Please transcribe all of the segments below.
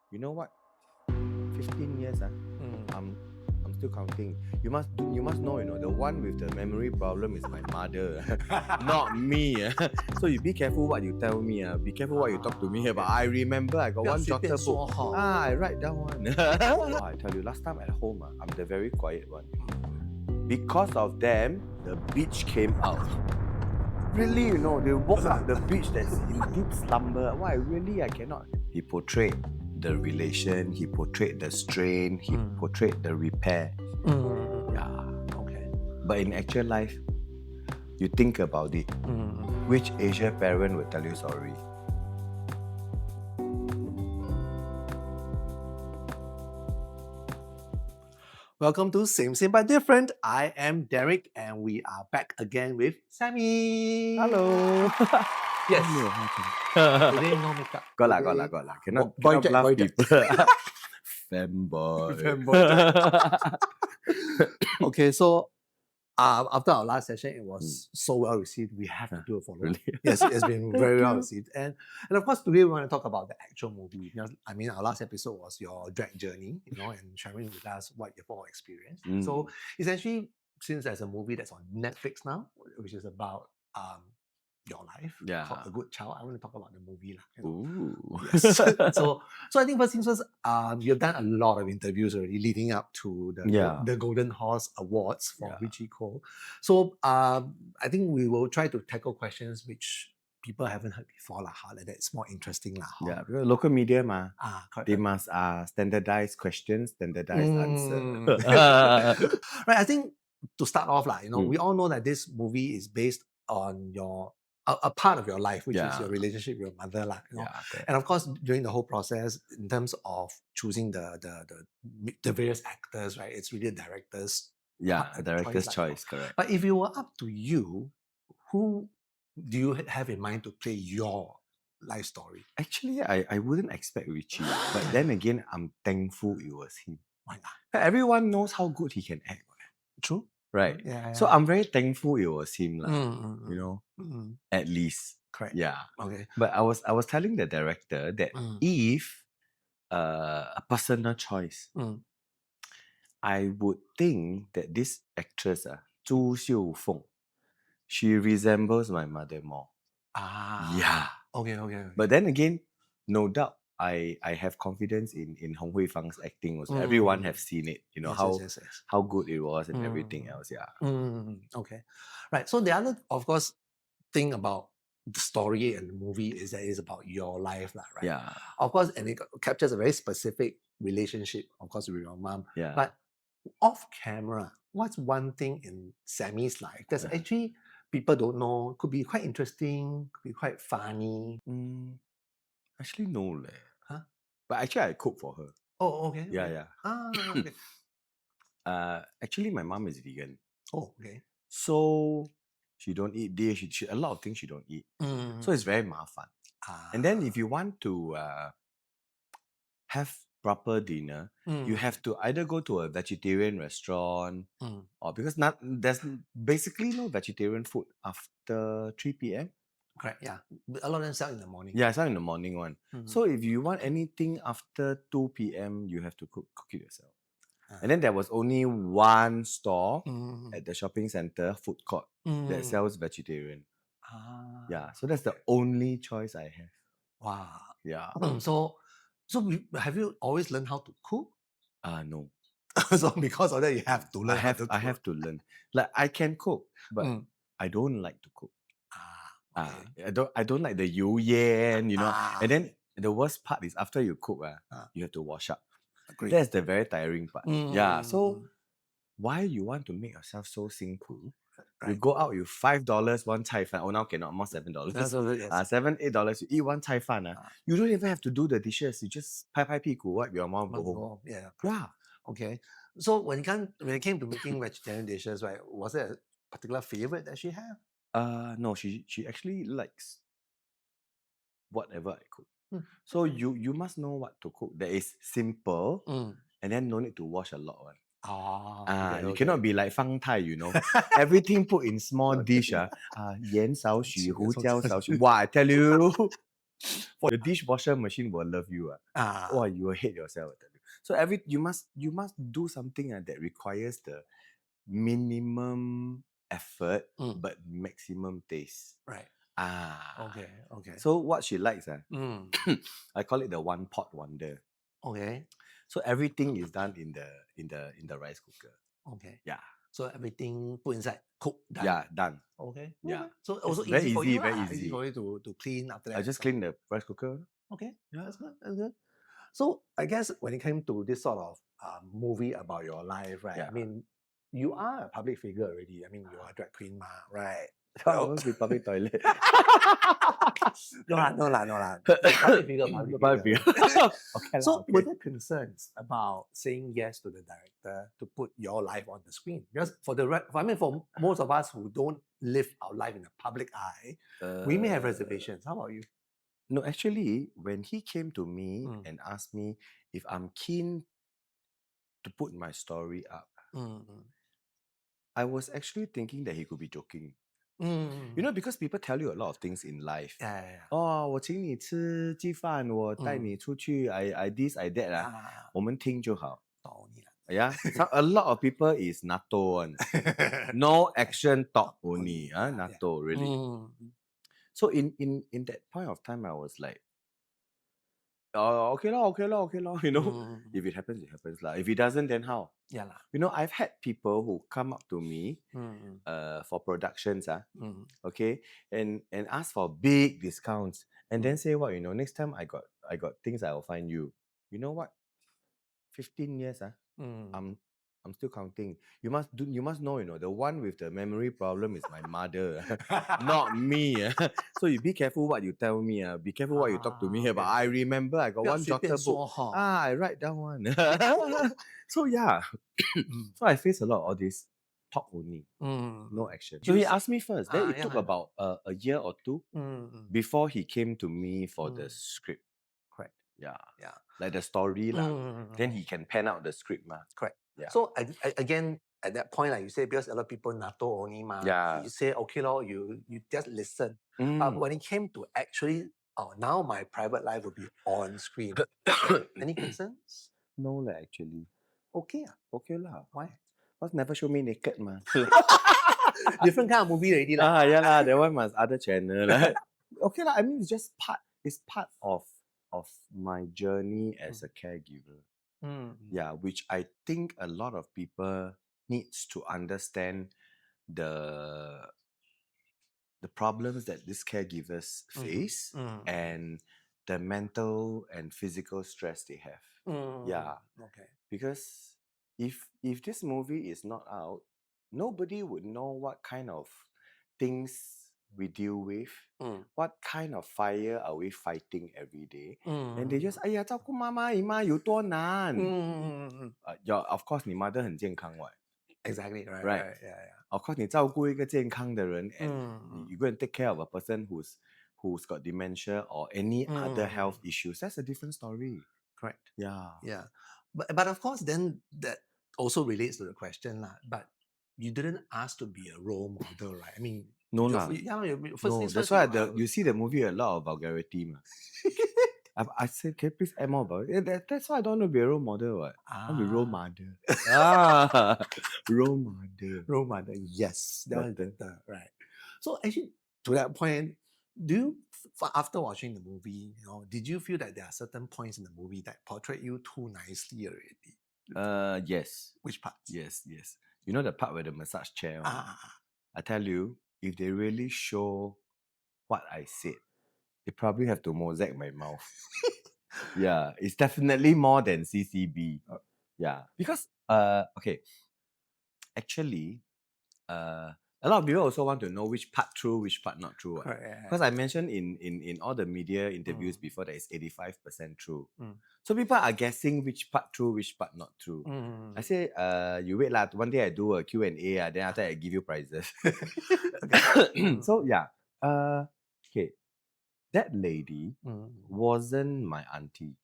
You know what? 15 years, I'm still counting. You must know, the one with the memory problem is my mother, not me. So you be careful what you tell me. Be careful what you talk to me about. I remember I got one jotter book. I write down one. I tell you, last time at home, I'm the very quiet one. Because of them, the beach came out. Really, they walk up the beach that's in deep slumber. Why? Really, I cannot. He portrayed the relation, he portrayed the strain, he portrayed the repair. Yeah. Okay. But in actual life, you think about it. Which Asian parent would tell you sorry? Welcome to Same But Different. I am Derek and we are back again with Sammi. Hello. Yes. Today no makeup. Got lah. Cannot Boy Jack, bluff boy Jack. people. Fanboy. Okay, so after our last session, it was so well received. We have to do a follow-up. Really? Yes, it's been very well received. And of course, today we want to talk about the actual movie. Because, I mean, our last episode was your drag journey, and sharing with us what you've all experienced. So essentially, since there's a movie that's on Netflix now, which is about your life, called A Good Child, I want to talk about the movie. Ooh. Yes. So I think first things first, you've done a lot of interviews already leading up to the Golden Horse Awards for Richie Cole. So I think we will try to tackle questions which people haven't heard before, like that's more interesting. Yeah, because local media, they correct. must standardize questions, standardize answer. Right, I think to start off, we all know that this movie is based on your a part of your life, which is your relationship with your mother. And of course, during the whole process, in terms of choosing the various actors, right, it's really a director's director's choice, correct. But if it were up to you, who do you have in mind to play your life story? Actually, I wouldn't expect Richie, but then again, I'm thankful it was him. Why not? Everyone knows how good he can act. True. Right. Yeah. So I'm very thankful it was him, at least. Correct. Yeah. Okay. But I was telling the director that if a personal choice, I would think that this actress, Zhu Xiufeng, she resembles my mother more. Yeah. Okay. But then again, no doubt, I have confidence in Hong Hui Fang's acting also. Everyone have seen it, how good it was and everything else. Yeah. Okay. Right. So the other, of course, thing about the story and the movie is that it's about your life, right? Yeah. Of course, and it captures a very specific relationship, of course, with your mom. Yeah. But off camera, what's one thing in Sammy's life that's actually people don't know, could be quite interesting, could be quite funny? Actually, no. Huh? But actually, I cook for her. Oh, okay. Yeah. Okay. Actually, my mom is vegan. Oh, okay. So she don't eat this. She a lot of things she don't eat. So it's very mafan. And then if you want to have proper dinner, you have to either go to a vegetarian restaurant or because there's basically no vegetarian food after 3 p.m. Correct, yeah. A lot of them sell in the morning. Yeah, sell in the morning one. So if you want anything after 2 p.m., you have to cook it yourself. And then there was only one store at the shopping center, food court, that sells vegetarian. Yeah, so that's the only choice I have. Wow. Yeah. So have you always learned how to cook? No. So because of that, you have to learn. I have to learn. Like I can cook, but I don't like to cook. Okay. I don't like the yu yan, And then the worst part is after you cook, you have to wash up. Agreed. That's the very tiring part. Yeah. So why you want to make yourself so simple? Right. You go out, you $5 one cai fan. Oh, now cannot, more $7. Yes. $7, $8. You eat one cai fan. You don't even have to do the dishes. You just pai piku, wipe your mouth, go home. Yeah. Okay. So when it came to making vegetarian dishes, right, was there a particular favorite that she had? No, she actually likes whatever I cook. So you must know what to cook that is simple and then no need to wash a lot. You cannot be like Fang Tai, Everything put in small dish. 盐少许, 胡椒少许. Wow, I tell you. For the dishwasher machine will love you. Ah, You will hate yourself. I tell you. So you must do something that requires the minimum effort but maximum taste. right. Ah. Okay. So what she likes, Mm, I call it the one pot wonder. okay. So everything is done in the rice cooker. Okay. Yeah. So everything put inside, cook, done. Yeah, done. Okay. Yeah. Okay. So It's also very easy for easy, you very lah. easy. Easy for you to clean after that. I just clean the rice cooker. Okay. Yeah. That's good. That's good. So I guess when it came to this sort of movie about your life, right? Yeah. I mean, you are a public figure already. I mean, you are a drag queen, ma, right? I won't be public toilet. No lah. Public figure. Public figure. Okay, So okay. were there concerns about saying yes to the director to put your life on the screen? Because for most of us who don't live our life in the public eye, we may have reservations. How about you? No, actually, when he came to me Mm. and asked me if I'm keen to put my story up, I was actually thinking that he could be joking. You know, because people tell you a lot of things in life. Yeah. 我请你吃鸡饭，我带你出去，I this I that 我们听就好。Yeah, a lot of people is NATO one. No action talk only. NATO really. So in that point of time, I was like, okay lah. You know, if it happens, it happens lah. If it doesn't, then how? Yeah lah. You know, I've had people who come up to me for productions, okay, and ask for big discounts, and then say what, you know, next time I got things, I will find you. You know what? 15 years, I'm still counting. You must know, you know, the one with the memory problem is my mother, not me. So you be careful what you tell me. Be careful what you talk to me about. I remember I got one jotted book. I write down one. So yeah. So I face a lot of all this talk only. No action. So he asked me first. Then it took about a year or two before he came to me for the script. Correct. Yeah. Like the story lah. Then he can pen out the script ma. Correct. Yeah. So again, at that point, like you say, because a lot of people NATO only ma, you say okay lor, you just listen. But when it came to actually, now my private life will be on screen. Any concerns? No lah, actually. Okay. Okay lah. Why? Because never show me naked ma. Different kind of movie already lah. Yeah lah, that one must other channel lah. Okay lah, I mean it's just part of my journey as a caregiver. Yeah, which I think a lot of people needs to understand the problems that these caregivers face and the mental and physical stress they have. Yeah. Okay. Because if this movie is not out, nobody would know what kind of things we deal with, what kind of fire are we fighting every day. And they just, 照顾妈妈姨妈有多难。Of course, 你 mother 很健康 what? Exactly. Right. Yeah. Of course, 你照顾一个健康的人 and you go and take care of a person who's got dementia or any other health issues. That's a different story. Correct. Yeah. But of course, then that also relates to the question lah. But you didn't ask to be a role model, right? I mean, no lah. No, that's why you see the movie a lot of vulgarity ma. I said, can you please add more about it? That's why I don't want to be a role model. What? I want to be role model. Role model. Yes, that right. So actually, to that point, do you, after watching the movie, you know, did you feel that there are certain points in the movie that portrayed you too nicely already? Yes. Which parts? Yes. You know the part where the massage chair? I tell you, if they really show what I said, they probably have to mosaic my mouth. Yeah, it's definitely more than CCB. Yeah, because okay, actually, a lot of people also want to know which part true, which part not true. Because I mentioned in all the media interviews before that it's 85% true. So people are guessing which part true, which part not true. I say, you wait lah. One day I do a Q&A, then after I give you prizes. So yeah, okay. That lady wasn't my auntie.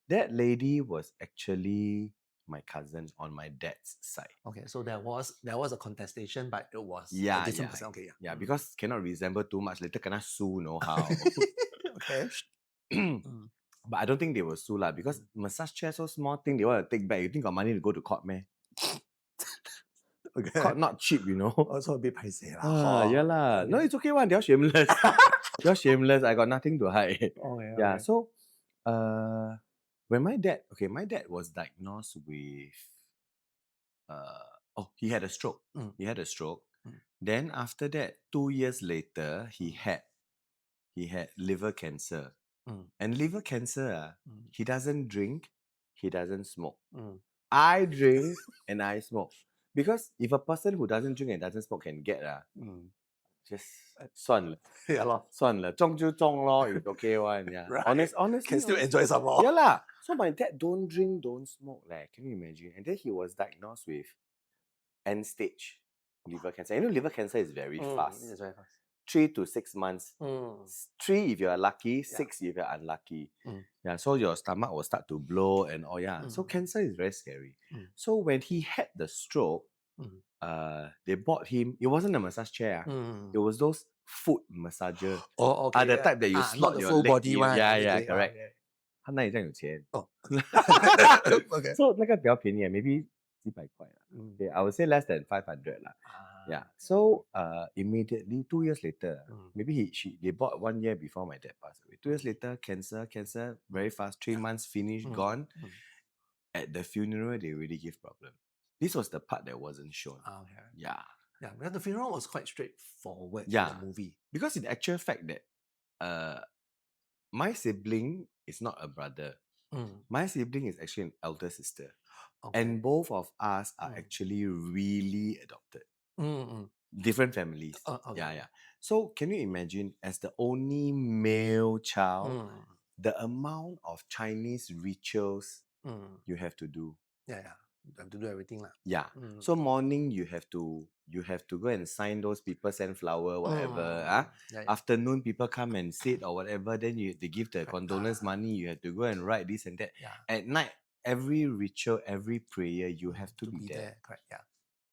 That lady was actually my cousin on my dad's side. Okay, so there was a contestation, but it was a different person. Okay, yeah, because cannot resemble too much. Later kena sue, know how. cash. But I don't think they will sue lah, because massage chair so small thing they want to take back. You think got money to go to court, man? Okay. Court not cheap, you know. Also a bit paiseh lah. Yeah lah. No, it's okay one. They're shameless. They're shameless. I got nothing to hide. Okay, Yeah. okay. So, when my dad was diagnosed with, he had a stroke. He had a stroke. Then after that, 2 years later, he had liver cancer. And liver cancer, he doesn't drink, he doesn't smoke. I drink and I smoke. Because if a person who doesn't drink and doesn't smoke can get, just 算了. Yeah lor. 算了，中就中咯, it's okay one. Yeah. Right. Honestly, Can still enjoy some more. Yeah lah. So my dad don't drink, don't smoke. Like, can you imagine? And then he was diagnosed with end stage liver cancer. You know, liver cancer is very fast. It's very fast. 3 to 6 months. 3 if you're lucky, 6 if you're unlucky. Yeah, so your stomach will start to blow and all. Yeah, so cancer is very scary. So when he had the stroke, they bought him. It wasn't a massage chair. It was those foot massager. Oh, okay. The type that you slot not the your full leg body in. one. Yeah, Okay, correct. okay. 他那里这样有钱。Okay. So 那个比较便宜 maybe 几百块啦。Okay, I would say less than 500 lah. Yeah. So immediately 2 years later, maybe they bought 1 year before my dad passed away. 2 years later, cancer very fast. 3 months finished, gone. At the funeral, they really give problem. This was the part that wasn't shown. Okay. Yeah. Yeah, because the funeral was quite straightforward in Yeah. the movie. Because in actual fact that my sibling is not a brother. My sibling is actually an elder sister. Okay. And both of us are actually really adopted. Different families. Okay. Yeah. So can you imagine, as the only male child, the amount of Chinese rituals you have to do? Yeah. You have to do everything lah. Yeah. So morning you have to go and sign those people, send flower, whatever. Afternoon people come and sit or whatever. Then they give the condolence money. You have to go and write this and that. Yeah. At night, every ritual, every prayer, you have to be there. Correct. Yeah.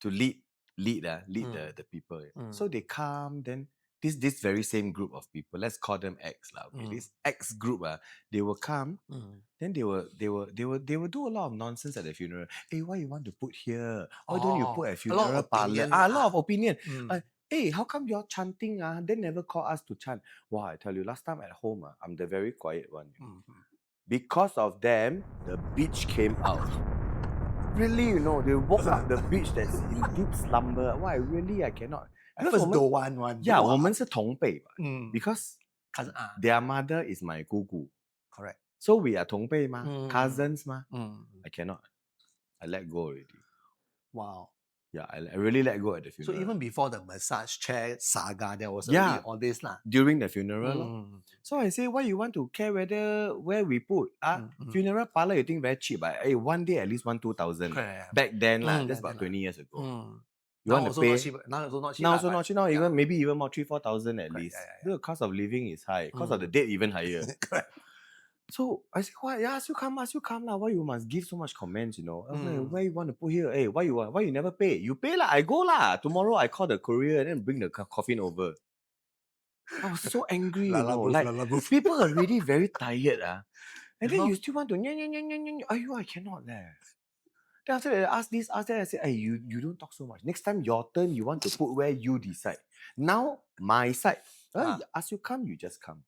To lead the people. So they come, then this very same group of people, let's call them X lah. Okay, this X group they will come. Then they will do a lot of nonsense at the funeral. Hey, why you want to put here? Why don't you put a funeral parlor? A lot of opinion. Hey, how come you're chanting? They never call us to chant. Wow, I tell you, last time at home, I'm the very quiet one. Because of them, the beach came out. Really, you know, they walk up the beach that's in deep slumber. Why? Really, I cannot. At first, don't want one. Yeah, 我们是同辈 because cousin their mother is my 姑姑. Correct. So we are 同辈 cousins I cannot. I let go already. Wow. Yeah, I really let go at the funeral. So even before the massage chair saga, there was already all this lah. During the funeral. So I say, why you want to care where we put? Funeral parlor, you think very cheap, but hey, one day at least 1,000-2,000. Back then, that's about 20 years ago. You want to pay? Now also not cheap. Now also not cheap. Now maybe even more, 3,000-4,000 at least. The cost of living is high. Cost of the debt even higher. So I said, why? Ask you come lah. Why you must give so much comments, you know? Where you want to put here? Hey, why you never pay? You pay lah, I go lah. Tomorrow I call the courier and then bring the coffin over. I was so angry, you know. Like, people are really very tired. And then you still want to Ayo, I cannot there. Then after that, I ask this, ask that. I say, hey, you don't talk so much. Next time your turn, you want to put where you decide. Now my side. Ask you come, you just come.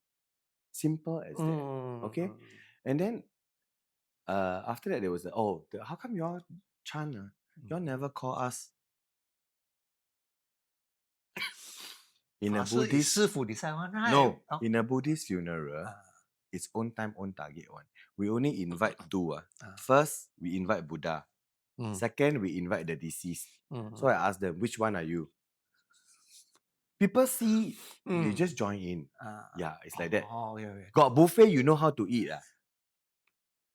Simple as that. Okay? And then after that there was how come y'all chant? Y'all never call us in a Buddhist decide one, right? No, in a Buddhist funeral, it's own time, own target one. We only invite two. First, we invite Buddha. Second, we invite the deceased. So I asked them, which one are you? People see, they just join in. Yeah, it's like that. Okay. Got buffet, you know how to eat.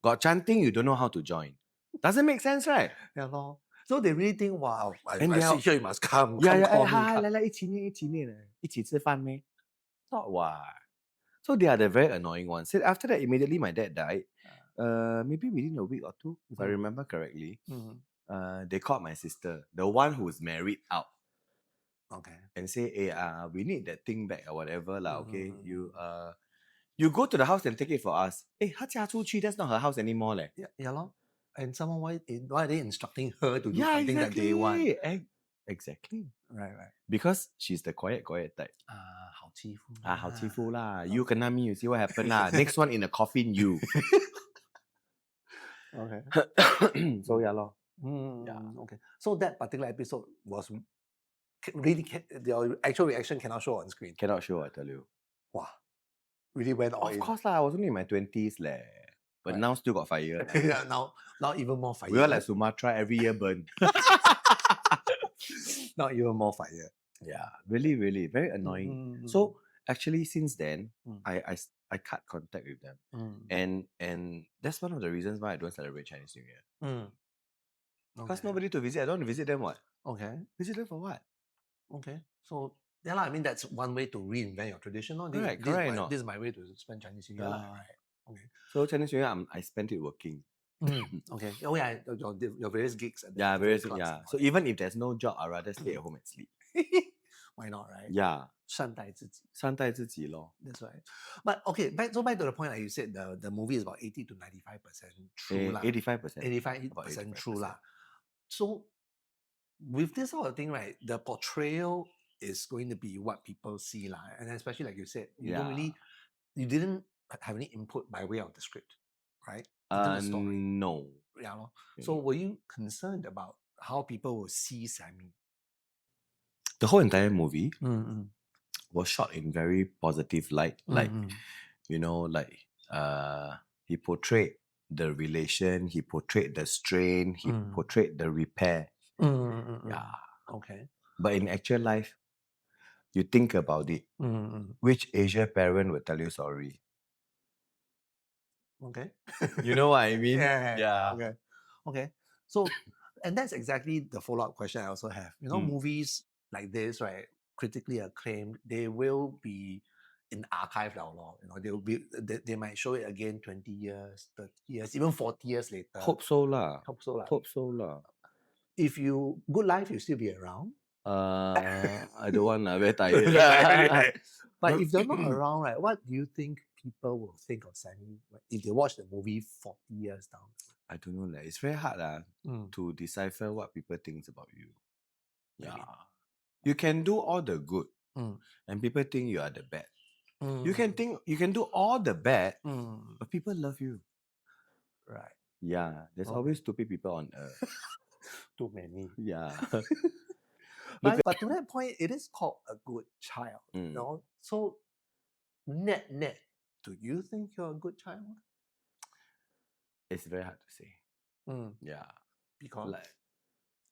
Got chanting, you don't know how to join. Doesn't make sense, right? Yeah, no. So they really think, wow, And I sit here, you must come. Hi, 来一起念一起吃饭咩? Not why. So they are the very annoying ones. So after that, immediately my dad died. Maybe within a week or two, if I remember correctly. They called my sister, the one who's married out. Okay. And say, hey, we need that thing back or whatever lah. Okay, You go to the house and take it for us. Eh, 她嫁出去, that's not her house anymore. Leh. Yeah, lor. And someone, why are they instructing her to do Yeah, something that they want? Exactly. Right. Because she's the quiet type. 好欺负. 好欺负啦. You kena me, you see what happened lah. Next one in a coffin, you. Okay. So yeah lor. Okay. So that particular episode was really, the actual reaction cannot show on screen. Cannot show, I tell you. Wow. Really went all in. Of course lah, I was only in my 20s leh. But now still got fire. Yeah, now even more fire. We are like Sumatra, every year burn. Now even more fire. Yeah, really, very annoying. So actually since then, I cut contact with them. And that's one of the reasons why I don't celebrate Chinese New Year. Because nobody to visit. I don't want to visit them what? Okay. Visit them for what? Okay. So yeah, I mean that's one way to reinvent your tradition. No? Correct. This is my way to spend Chinese New Year. Right. Okay. So Chinese New Year, I spent it working. Okay. Oh yeah, your various gigs. Various. So even if there's no job, I'd rather stay at home and sleep. Why not, right? Yeah. 善待自己. 善待自己 lor. That's right. But okay, back to the point, like you said, the movie is about 80 to 95% true. 85%. 85% true. So with this sort of thing, right, the portrayal is going to be what people see. And especially like you said, you didn't have any input by way of the script, right? The story. No. Yeah. So were you concerned about how people will see Sammi? The whole entire movie was shot in very positive light. Like, he portrayed the relation, he portrayed the strain, he portrayed the repair. Yeah. Okay. But in actual life, you think about it, which Asia parent would tell you sorry? Okay. You know what I mean? Yeah. Okay. So, and that's exactly the follow-up question I also have. Movies like this, right, critically acclaimed, they will be in archive now. They might show it again 20 years, 30 years, even 40 years later. Hope so lah. If you good life, you still be around. I don't want, very tired. But if you're not around, right, what do you think people will think of Sammi if they watch the movie 40 years down? I don't know. It's very hard to decipher what people think about you. Yeah. Really? You can do all the good and people think you are the bad. You can do all the bad, but people love you. Right. Yeah. There's always stupid people on earth. Too many. Yeah. But to that point, it is called a good child. So net, do you think you're a good child? It's very hard to say. Yeah. Because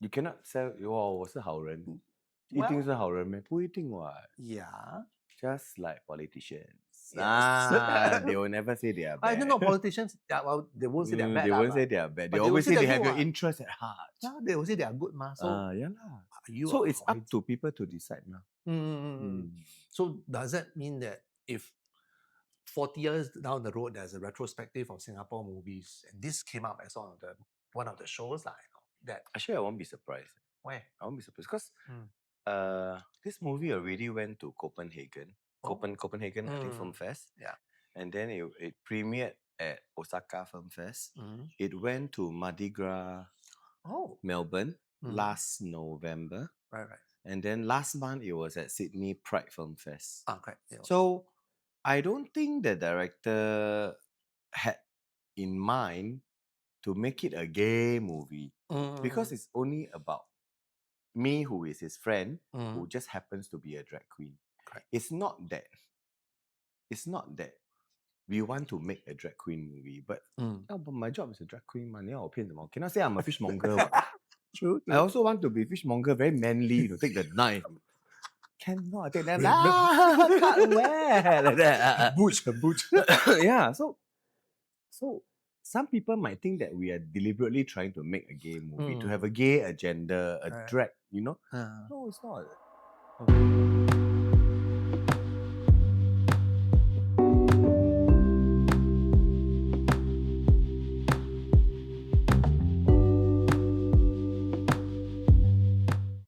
you cannot say, 我是好人. 一定是好人吗？不一定 what. Yeah. Just like politicians. Yes. They will never say they are bad. I don't know, politicians, they won't say they're bad. They won't say they are bad. They always say they have your interest at heart. Yeah, they will say they are good. So it's up to people to decide. So does that mean that if 40 years down the road, there's a retrospective of Singapore movies, and this came up as one of the shows, that actually I won't be surprised. Why? I won't be surprised because this movie already went to Copenhagen. Copenhagen, I think, Film Fest. Yeah. And then it premiered at Osaka Film Fest. It went to Mardi Gras, Melbourne, last November. Right. And then last month, it was at Sydney Pride Film Fest. Correct. Yeah. So I don't think the director had in mind to make it a gay movie because it's only about me, who is his friend, who just happens to be a drag queen. Correct. It's not that we want to make a drag queen movie, but my job is a drag queen. Cannot say I'm a fishmonger. True. I also want to be fishmonger, very manly, take the knife. Cannot take that. Cut where? Like that. Butch. Yeah, so some people might think that we are deliberately trying to make a gay movie, to have a gay agenda, a drag, No, it's not.